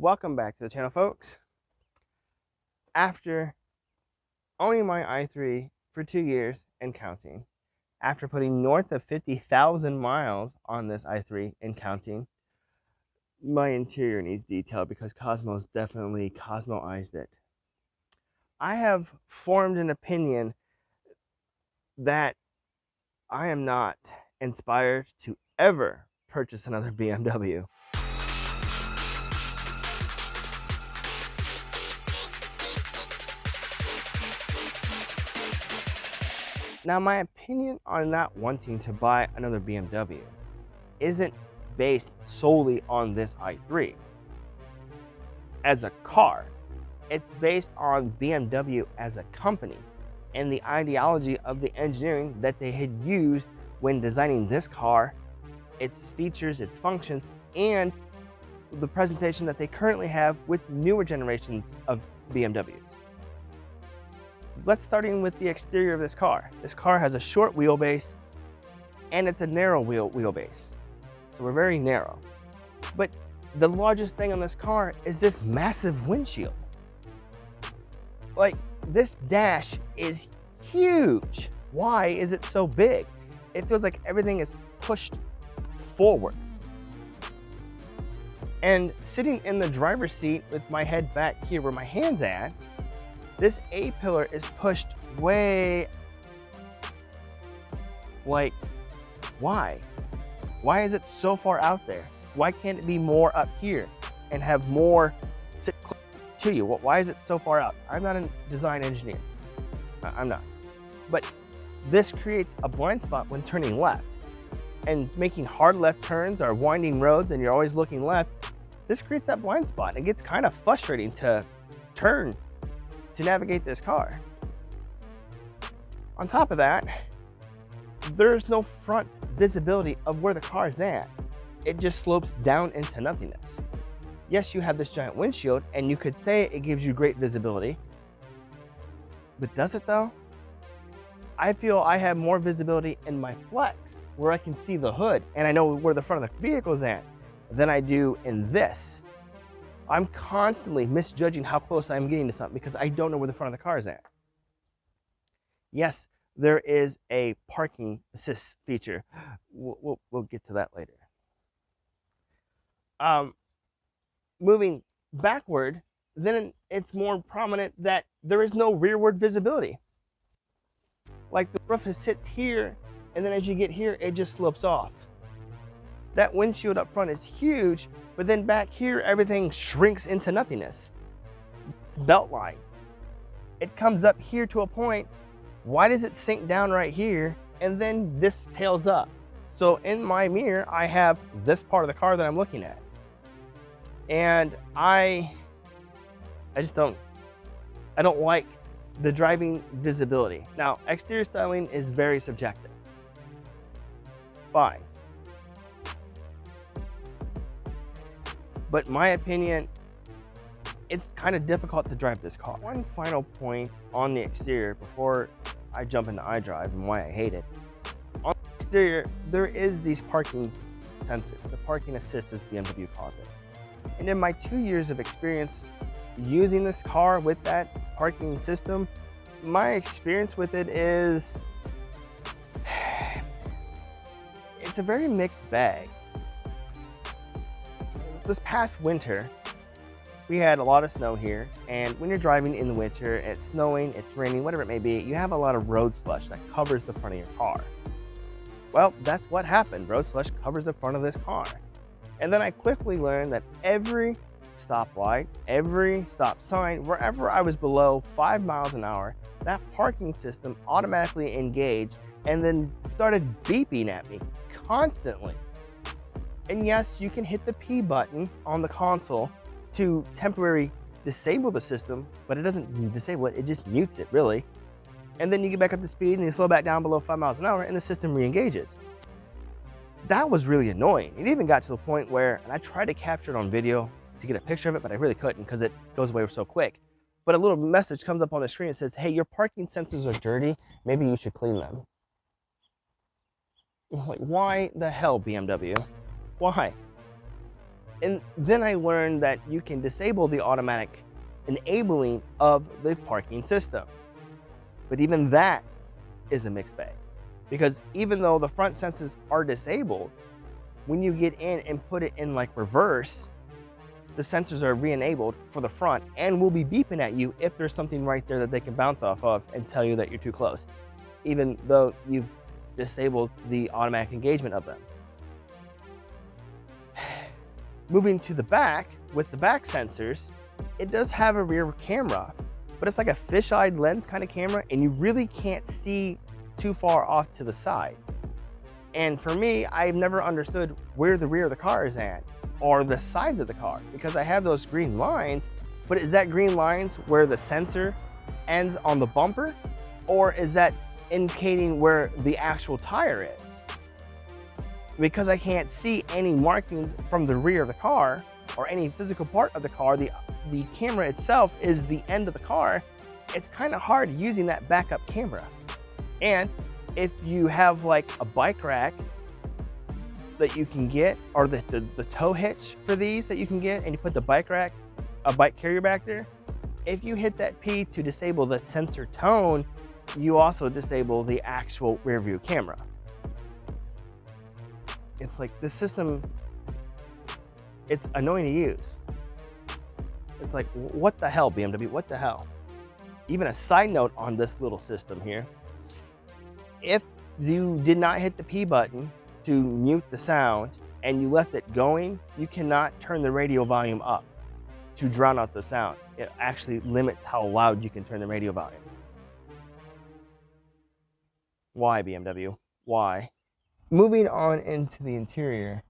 Welcome back to the channel, folks. After owning my i3 for 2 years and counting, after putting north of 50,000 miles on this i3 and counting, my interior needs detail because Cosmo's definitely Cosmoized it. I have formed an opinion that I am not inspired to ever purchase another BMW. Now, my opinion on not wanting to buy another BMW isn't based solely on this i3 as a car. It's based on BMW as a company and the ideology of the engineering that they had used when designing this car, its features, its functions, and the presentation that they currently have with newer generations of BMWs. Let's start in with the exterior of this car. This car has a short wheelbase and it's a narrow wheelbase. So we're very narrow. But the largest thing on this car is this massive windshield. Like, this dash is huge. Why is it so big? It feels like everything is pushed forward. And sitting in the driver's seat with my head back here where my hand's at, this A-pillar is pushed way, like, why? Why is it so far out there? Why can't it be more up here and have more sit to you? Why is it so far out? I'm not a design engineer. I'm not. But this creates a blind spot when turning left and making hard left turns or winding roads and you're always looking left. This creates that blind spot. It gets kind of frustrating to turn to navigate this car. On top of that, there's no front visibility of where the car is at. It just slopes down into nothingness. Yes, you have this giant windshield and you could say it gives you great visibility, but does it though? I feel I have more visibility in my Flex where I can see the hood and I know where the front of the vehicle is at than I do in this. I'm constantly misjudging how close I'm getting to something because I don't know where the front of the car is at. Yes, there is a parking assist feature. We'll get to that later. Moving backward, then it's more prominent that there is no rearward visibility. Like the roof sits here, and then as you get here, it just slopes off. That windshield up front is huge, but then back here, everything shrinks into nothingness. It's belt line. It comes up here to a point. Why does it sink down right here? And then this tails up. So in my mirror, I have this part of the car that I'm looking at. And I don't like the driving visibility. Now, exterior styling is very subjective. Fine. But in my opinion, it's kind of difficult to drive this car. One final point on the exterior before I jump into iDrive and why I hate it. On the exterior, there is these parking sensors, the parking assist as BMW calls it. And in my 2 years of experience using this car with that parking system, my experience with it is, it's a very mixed bag. This past winter, we had a lot of snow here, and when you're driving in the winter, it's snowing, it's raining, whatever it may be, you have a lot of road slush that covers the front of your car. Well, that's what happened. Road slush covers the front of this car. And then I quickly learned that every stoplight, every stop sign, wherever I was below 5 miles an hour, that parking system automatically engaged and then started beeping at me constantly. And yes, you can hit the P button on the console to temporarily disable the system, but it doesn't disable it, it just mutes it really. And then you get back up to speed and you slow back down below 5 miles an hour and the system re-engages. That was really annoying. It even got to the point where, and I tried to capture it on video to get a picture of it, but I really couldn't because it goes away so quick. But a little message comes up on the screen and says, hey, your parking sensors are dirty, maybe you should clean them. Like, why the hell, BMW? Why? And then I learned that you can disable the automatic enabling of the parking system. But even that is a mixed bag, because even though the front sensors are disabled, when you get in and put it in like reverse, the sensors are re-enabled for the front and will be beeping at you if there's something right there that they can bounce off of and tell you that you're too close, even though you've disabled the automatic engagement of them. Moving to the back, with the back sensors, it does have a rear camera, but it's like a fisheye lens kind of camera, and you really can't see too far off to the side. And for me, I've never understood where the rear of the car is at, or the sides of the car, because I have those green lines, but is that green lines where the sensor ends on the bumper, or is that indicating where the actual tire is? Because I can't see any markings from the rear of the car or any physical part of the car, the camera itself is the end of the car, it's kind of hard using that backup camera. And if you have like a bike rack that you can get, or the tow hitch for these that you can get, and you put the bike rack, a bike carrier back there, if you hit that P to disable the sensor tone, you also disable the actual rear view camera. It's like this system, it's annoying to use. It's like, what the hell, BMW, what the hell? Even a side note on this little system here, if you did not hit the P button to mute the sound and you left it going, you cannot turn the radio volume up to drown out the sound. It actually limits how loud you can turn the radio volume. Why, BMW? Why? Moving on into the interior,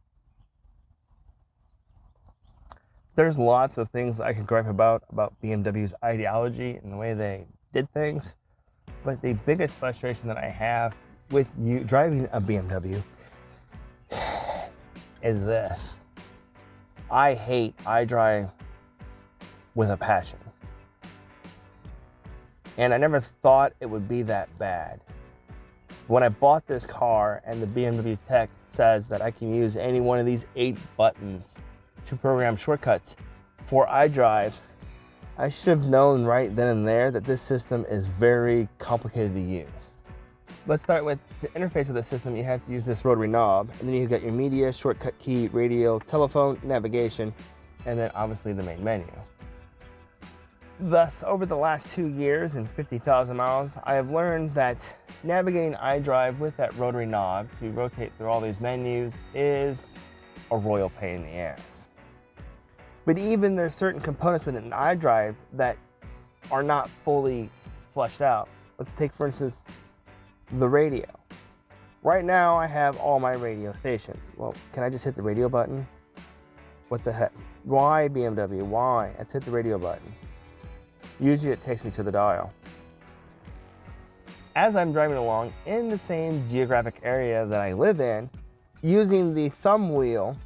there's lots of things I could gripe about BMW's ideology and the way they did things. But the biggest frustration that I have with you driving a BMW is this. I hate iDrive with a passion. And I never thought it would be that bad. When I bought this car and the BMW tech says that I can use any one of these 8 buttons to program shortcuts for iDrive, I should have known right then and there that this system is very complicated to use. Let's start with the interface of the system. You have to use this rotary knob, and then you've got your media, shortcut key, radio, telephone, navigation, and then obviously the main menu. Thus, over the last 2 years and 50,000 miles, I have learned that navigating iDrive with that rotary knob to rotate through all these menus is a royal pain in the ass. But even there's certain components within iDrive that are not fully fleshed out. Let's take, for instance, the radio. Right now, I have all my radio stations. Well, can I just hit the radio button? What the heck? Why, BMW? Why? Let's hit the radio button. Usually it takes me to the dial. As I'm driving along in the same geographic area that I live in, using the thumb wheel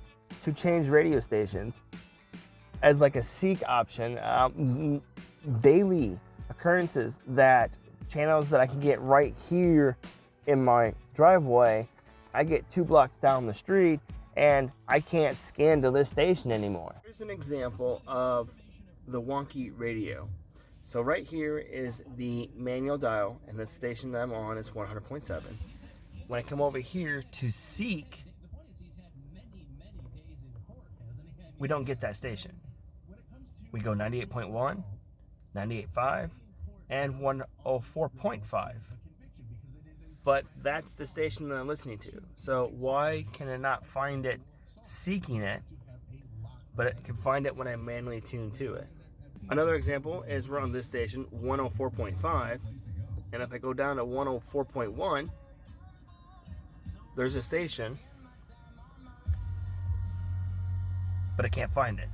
to change radio stations as like a seek option, daily occurrences that channels that I can get right here in my driveway, I get 2 blocks down the street and I can't scan to this station anymore. Here's an example of the wonky radio. So right here is the manual dial, and the station that I'm on is 100.7. When I come over here to seek, we don't get that station. We go 98.1, 98.5, and 104.5. But that's the station that I'm listening to. So why can it not find it seeking it, but it can find it when I manually tune to it? Another example is we're on this station, 104.5, and if I go down to 104.1, there's a station, but I can't find it.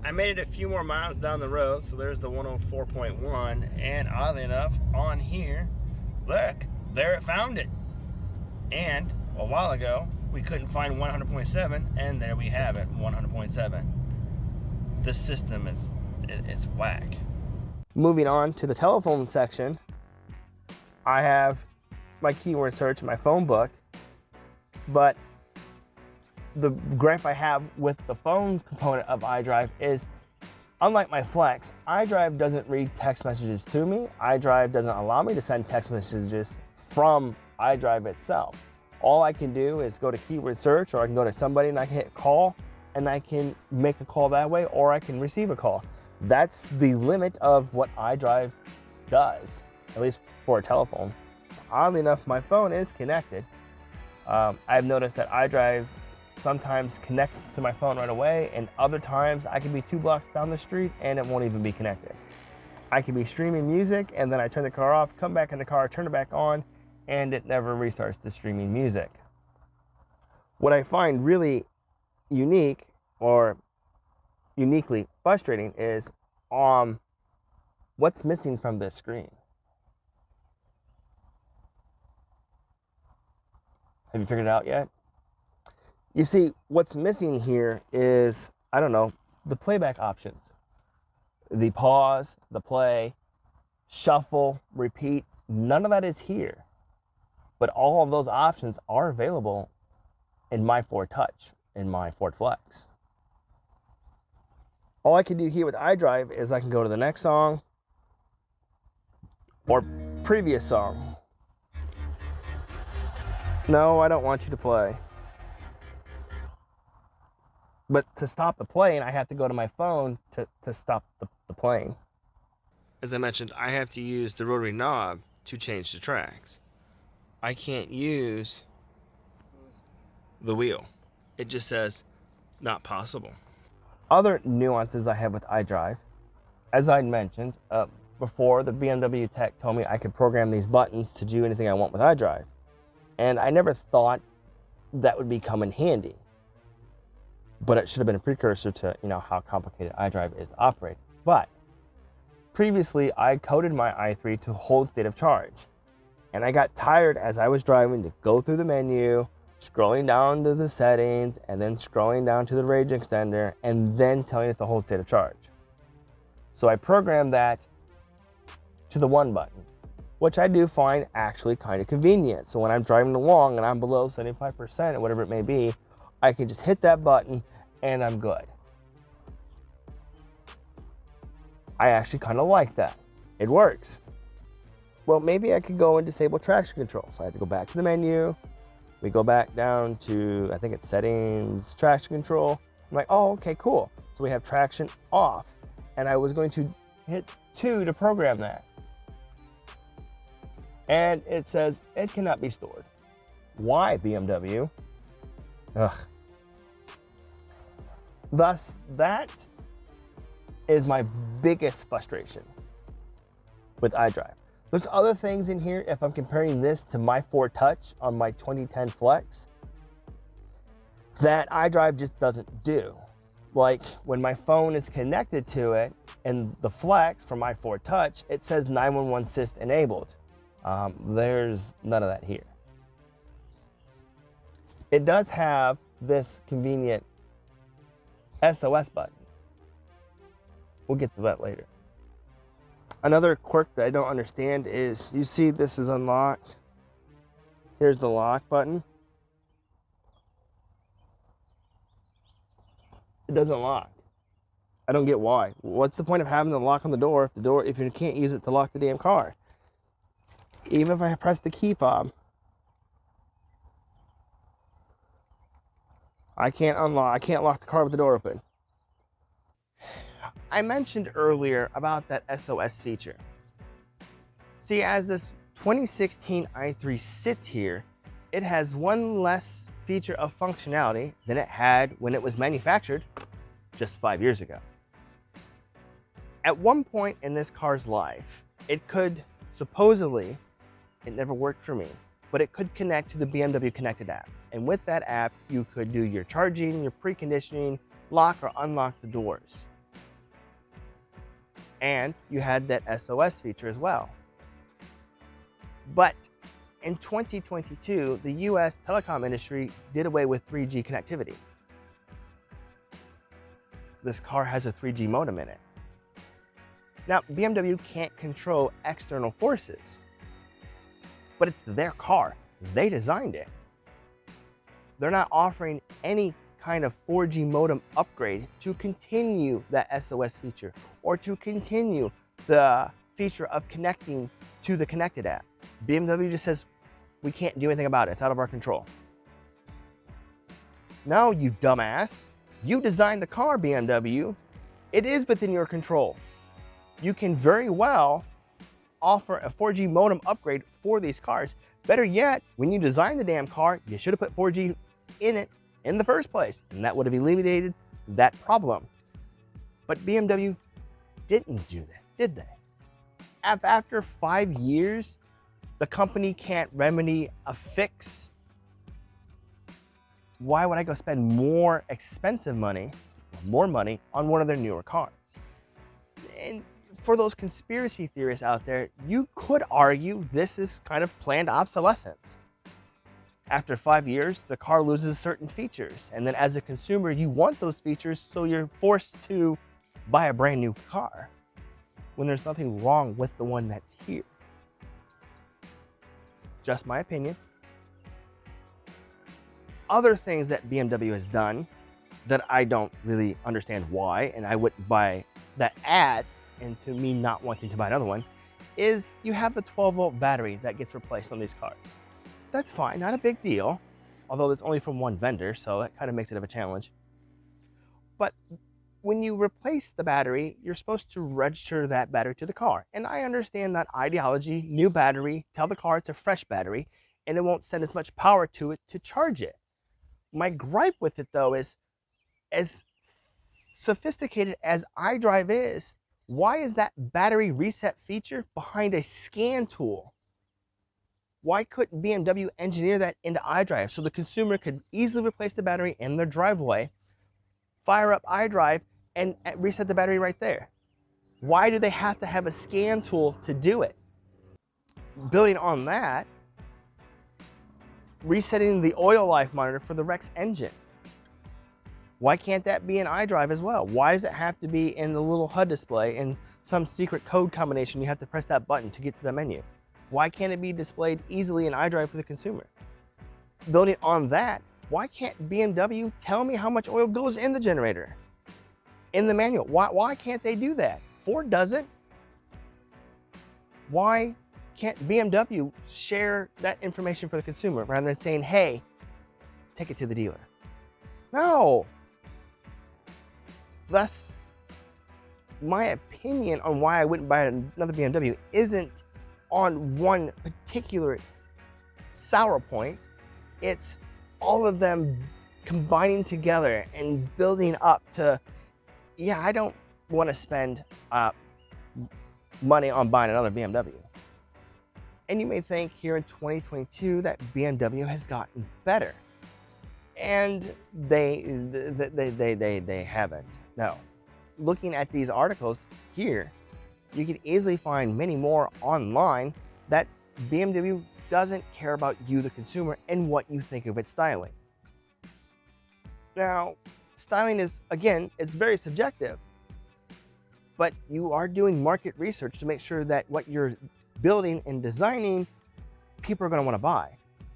I made it a few more miles down the road, so there's the 104.1, and oddly enough, on here, look, there it found it. And a while ago, we couldn't find 100.7, and there we have it, 100.7. This system is it's whack. Moving on to the telephone section, I have my keyword search in my phone book, but the gripe I have with the phone component of iDrive is, unlike my Flex, iDrive doesn't read text messages to me. iDrive doesn't allow me to send text messages from iDrive itself. All I can do is go to keyword search, or I can go to somebody and I can hit call, and I can make a call that way, or I can receive a call. That's the limit of what iDrive does, at least for a telephone. Oddly enough, my phone is connected. I've noticed that iDrive sometimes connects to my phone right away, and other times I can be 2 blocks down the street and it won't even be connected. I can be streaming music and then I turn the car off, come back in the car, turn it back on, and it never restarts the streaming music. What I find really unique or uniquely frustrating is what's missing from this screen. Have you figured it out yet? You see, what's missing here is, I don't know, the playback options. The pause, the play, shuffle, repeat, none of that is here. But all of those options are available in my Ford Touch, in my Ford Flex. All I can do here with iDrive is I can go to the next song or previous song. No, I don't want you to play. But to stop the playing, I have to go to my phone to stop the playing. As I mentioned, I have to use the rotary knob to change the tracks. I can't use the wheel. It just says, not possible. Other nuances I have with iDrive, as I mentioned before, the BMW tech told me I could program these buttons to do anything I want with iDrive. And I never thought that would become in handy. But it should have been a precursor to, how complicated iDrive is to operate. But previously, I coded my i3 to hold state of charge. And I got tired as I was driving to go through the menu, scrolling down to the settings, and then scrolling down to the range extender, and then telling it to hold state of charge. So I programmed that to the 1 button, which I do find actually kind of convenient. So when I'm driving along and I'm below 75% or whatever it may be, I can just hit that button and I'm good. I actually kind of like that. It works. Well, maybe I could go and disable traction control. So I have to go back to the menu. We go back down to, I think it's settings, traction control. I'm like, oh, okay, cool. So we have traction off. And I was going to hit 2 to program that. And it says it cannot be stored. Why, BMW? Ugh. Thus, that is my biggest frustration with iDrive. There's other things in here, if I'm comparing this to my Ford Touch on my 2010 Flex, that iDrive just doesn't do. Like when my phone is connected to it and the Flex for my Ford Touch, it says 911 Assist enabled. There's none of that here. It does have this convenient SOS button. We'll get to that later. Another quirk that I don't understand is, you see this is unlocked. Here's the lock button. It doesn't lock. I don't get why. What's the point of having the lock on the door if you can't use it to lock the damn car? Even if I press the key fob, I can't lock the car with the door open. I mentioned earlier about that SOS feature. See, as this 2016 i3 sits here, it has one less feature of functionality than it had when it was manufactured just 5 years ago. At one point in this car's life, it could supposedly, it never worked for me, but it could connect to the BMW Connected app. And with that app, you could do your charging, your preconditioning, lock or unlock the doors. And you had that SOS feature as well. But in 2022, the US telecom industry did away with 3G connectivity. This car has a 3G modem in it. Now, BMW can't control external forces, but it's their car. They designed it. They're not offering any kind of 4G modem upgrade to continue that SOS feature or to continue the feature of connecting to the connected app. BMW just says, we can't do anything about it. It's out of our control. No, you dumbass. You designed the car, BMW. It is within your control. You can very well offer a 4G modem upgrade for these cars. Better yet, when you designed the damn car, you should have put 4G in it in the first place, and that would have alleviated that problem. But BMW didn't do that, did they? After 5 years, the company can't remedy a fix. Why would I go spend more expensive money, more money, on one of their newer cars? And for those conspiracy theorists out there, you could argue this is kind of planned obsolescence. After 5 years, the car loses certain features, and then as a consumer, you want those features, so you're forced to buy a brand new car when there's nothing wrong with the one that's here. Just my opinion. Other things that BMW has done that I don't really understand why, and I wouldn't buy that ad into me not wanting to buy another one, is you have the 12-volt battery that gets replaced on these cars. That's fine, not a big deal, although it's only from one vendor, so that kind of makes it of a challenge. But when you replace the battery, you're supposed to register that battery to the car. And I understand that ideology, new battery, tell the car it's a fresh battery, and it won't send as much power to it to charge it. My gripe with it, though, is as sophisticated as iDrive is, why is that battery reset feature behind a scan tool? Why couldn't BMW engineer that into iDrive so the consumer could easily replace the battery in their driveway, fire up iDrive, and reset the battery right there? Why do they have to have a scan tool to do it? Building on that, resetting the oil life monitor for the Rex engine. Why can't that be in iDrive as well? Why does it have to be in the little HUD display in some secret code combination you have to press that button to get to the menu? Why can't it be displayed easily in iDrive for the consumer? Building on that, why can't BMW tell me how much oil goes in the generator, in the manual? Why can't they do that? Ford doesn't. Why can't BMW share that information for the consumer rather than saying, hey, take it to the dealer? No. Thus, my opinion on why I wouldn't buy another BMW isn't on one particular sour point. It's all of them combining together and building up to, yeah, I don't want to spend money on buying another BMW. And you may think here in 2022 that BMW has gotten better. And they haven't. No. Looking at these articles here, you can easily find many more online that BMW doesn't care about you, the consumer, and what you think of its styling. Now, styling is, again, it's very subjective, but you are doing market research to make sure that what you're building and designing, people are going to want to buy.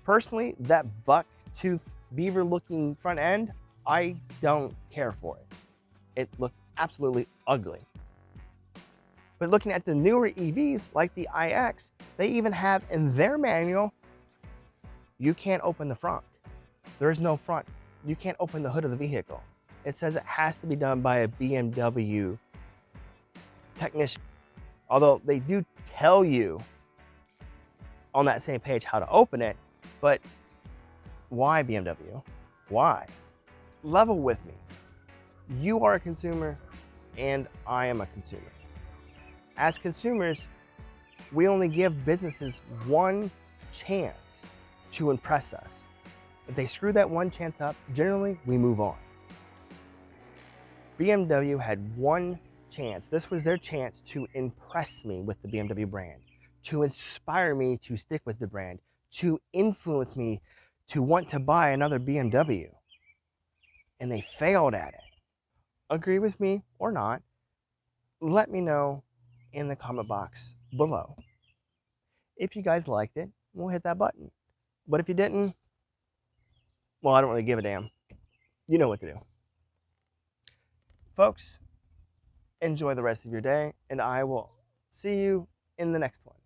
Personally, that buck-tooth beaver looking front end, I don't care for it. It looks absolutely ugly. But looking at the newer EVs like the iX, they even have in their manual, you can't open the front. There is no front. You can't open the hood of the vehicle. It says it has to be done by a BMW technician. Although they do tell you on that same page how to open it, but why BMW? Why? Level with me. You are a consumer and I am a consumer. As consumers, we only give businesses one chance to impress us. If they screw that one chance up, generally we move on. BMW had one chance. This was their chance to impress me with the BMW brand, to inspire me to stick with the brand, to influence me to want to buy another BMW. And they failed at it. Agree with me or not, let me know in the comment box below. If you guys liked it, we'll hit that button. But if you didn't, well, I don't really give a damn. You know what to do. Folks, enjoy the rest of your day, and I will see you in the next one.